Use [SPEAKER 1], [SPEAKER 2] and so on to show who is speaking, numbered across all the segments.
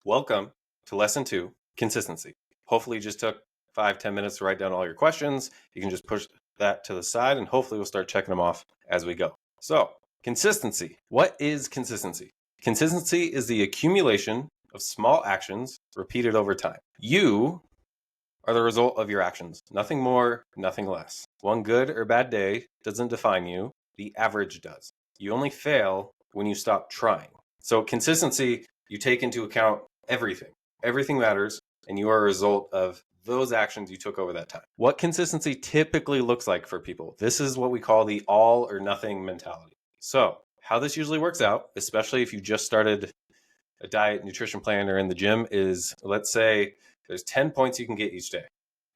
[SPEAKER 1] Welcome to lesson 2, consistency. Hopefully you just took 5-10 minutes to write down all your questions. You can just push that to the side and hopefully we'll start checking them off as we go. So, consistency. What is consistency? Consistency is the accumulation of small actions repeated over time. You are the result of your actions. Nothing more, nothing less. One good or bad day doesn't define you. The average does. You only fail when you stop trying. So consistency, you take into account everything. Everything matters, and you are a result of those actions you took over that time. What consistency typically looks like for people, this is what we call the all or nothing mentality. So how this usually works out, especially if you just started a diet nutrition plan or in the gym, is let's say there's 10 points you can get each day.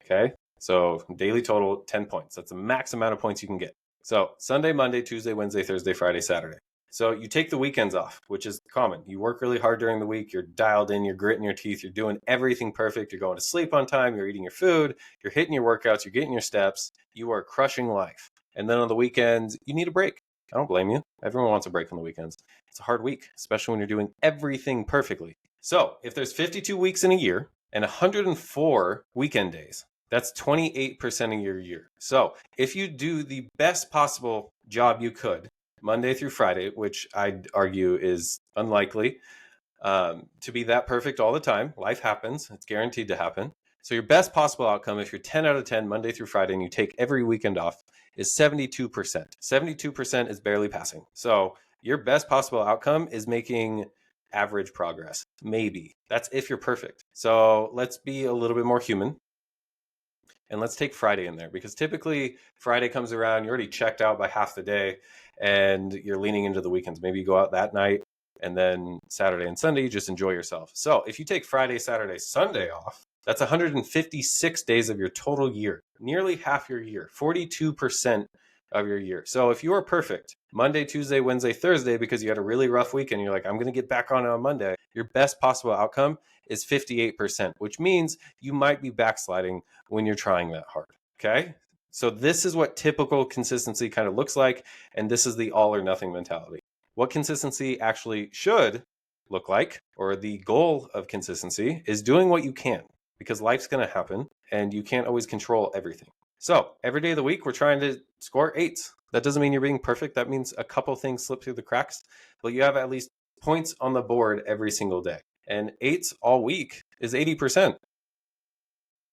[SPEAKER 1] Okay. So daily total, 10 points. That's the max amount of points you can get. So Sunday, Monday, Tuesday, Wednesday, Thursday, Friday, Saturday. So you take the weekends off, which is common. You work really hard during the week. You're dialed in, you're gritting your teeth. You're doing everything perfect. You're going to sleep on time. You're eating your food. You're hitting your workouts. You're getting your steps. You are crushing life. And then on the weekends, you need a break. I don't blame you. Everyone wants a break on the weekends. It's a hard week, especially when you're doing everything perfectly. So if there's 52 weeks in a year and 104 weekend days, that's 28% of your year. So if you do the best possible job you could, Monday through Friday, which I'd argue is unlikely to be that perfect all the time. Life happens. It's guaranteed to happen. So your best possible outcome, if you're 10 out of 10 Monday through Friday and you take every weekend off, is 72%. 72% is barely passing. So your best possible outcome is making average progress. Maybe. That's if you're perfect. So let's be a little bit more human. And let's take Friday in there, because typically Friday comes around, you're already checked out by half the day and you're leaning into the weekends. Maybe you go out that night and then Saturday and Sunday, you just enjoy yourself. So if you take Friday, Saturday, Sunday off, that's 156 days of your total year, nearly half your year, 42% of your year. So if you are perfect Monday, Tuesday, Wednesday, Thursday, because you had a really rough weekend, you're like, I'm going to get back on Monday, your best possible outcome is 58%, which means you might be backsliding when you're trying that hard. Okay. So this is what typical consistency kind of looks like. And this is the all or nothing mentality. What consistency actually should look like, or the goal of consistency, is doing what you can, because life's going to happen and you can't always control everything. So every day of the week, we're trying to score 8s. That doesn't mean you're being perfect. That means a couple things slip through the cracks, but you have at least points on the board every single day. And 8s all week is 80%.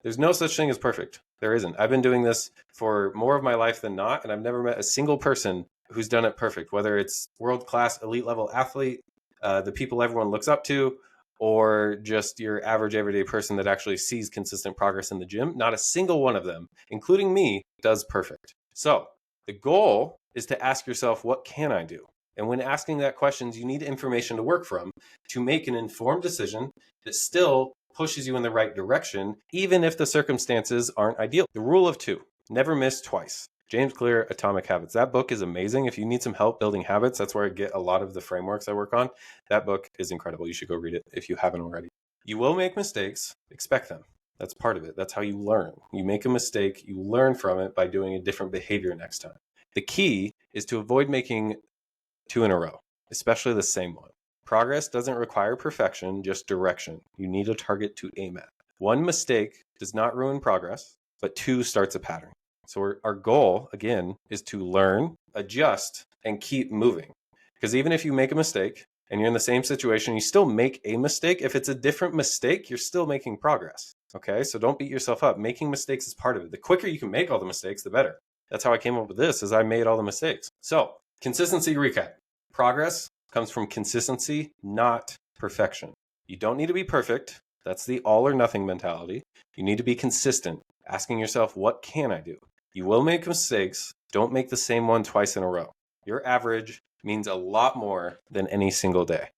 [SPEAKER 1] There's no such thing as perfect. There isn't. I've been doing this for more of my life than not, and I've never met a single person who's done it perfect, whether it's world-class elite level athlete, the people everyone looks up to, or just your average everyday person that actually sees consistent progress in the gym. Not a single one of them, including me, does perfect. So the goal is to ask yourself, what can I do? And when asking that questions, you need information to work from to make an informed decision that still pushes you in the right direction, even if the circumstances aren't ideal. The rule of 2, never miss twice. James Clear, Atomic Habits. That book is amazing. If you need some help building habits, that's where I get a lot of the frameworks I work on. That book is incredible. You should go read it if you haven't already. You will make mistakes. Expect them. That's part of it. That's how you learn. You make a mistake, you learn from it by doing a different behavior next time. The key is to avoid making 2 in a row, especially the same one. Progress doesn't require perfection, just direction. You need a target to aim at. 1 mistake does not ruin progress, but 2 starts a pattern. So our goal, again, is to learn, adjust, and keep moving. Because even if you make a mistake and you're in the same situation, you still make a mistake. If it's a different mistake, you're still making progress. Okay, so don't beat yourself up. Making mistakes is part of it. The quicker you can make all the mistakes, the better. That's how I came up with this, is I made all the mistakes. So consistency recap. Progress comes from consistency, not perfection. You don't need to be perfect. That's the all or nothing mentality. You need to be consistent, asking yourself, what can I do? You will make mistakes. Don't make the same one twice in a row. Your average means a lot more than any single day.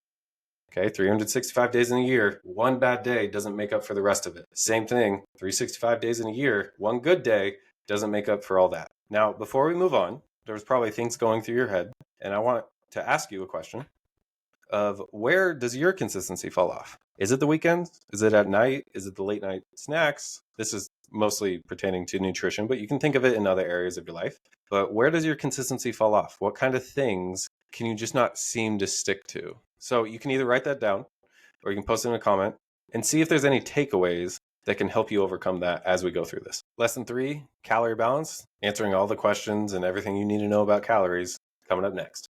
[SPEAKER 1] Okay, 365 days in a year, 1 bad day doesn't make up for the rest of it. Same thing, 365 days in a year, 1 good day doesn't make up for all that. Now, before we move on, there's probably things going through your head, and I want to ask you a question of, where does your consistency fall off? Is it the weekends? Is it at night? Is it the late night snacks? This is mostly pertaining to nutrition, but you can think of it in other areas of your life. But where does your consistency fall off? What kind of things can you just not seem to stick to? So you can either write that down or you can post it in a comment and see if there's any takeaways that can help you overcome that as we go through this. Lesson 3, calorie balance, answering all the questions and everything you need to know about calories, coming up next.